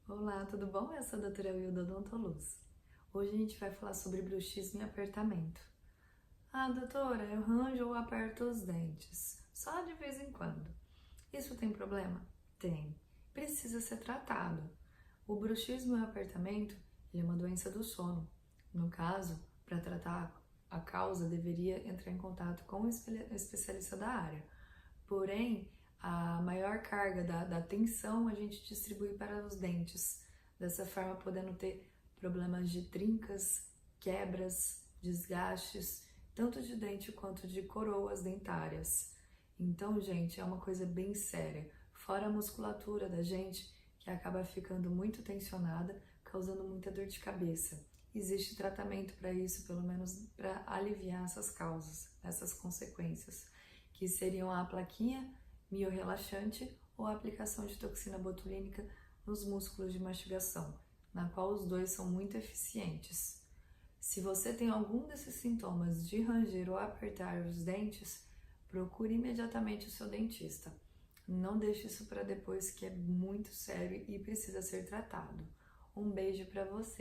Olá, tudo bom? Eu sou a doutora Wilda Odontoluz. Hoje a gente vai falar sobre bruxismo e apertamento. Ah, doutora, eu ranjo ou aperto os dentes, só de vez em quando. Isso tem problema? Tem. Precisa ser tratado. O bruxismo e o apertamento é uma doença do sono. No caso, para tratar a causa, deveria entrar em contato com um especialista da área. Porém, a maior carga da tensão a gente distribui para os dentes, dessa forma podendo ter problemas de trincas, quebras, desgastes, tanto de dente quanto de coroas dentárias. Então, gente, é uma coisa bem séria, fora a musculatura da gente, que acaba ficando muito tensionada, causando muita dor de cabeça. Existe tratamento para isso, pelo menos para aliviar essas causas, essas consequências, que seriam a plaquinha miorrelaxante ou a aplicação de toxina botulínica nos músculos de mastigação, na qual os dois são muito eficientes. Se você tem algum desses sintomas de ranger ou apertar os dentes, procure imediatamente o seu dentista. Não deixe isso para depois, que é muito sério e precisa ser tratado. Um beijo para você!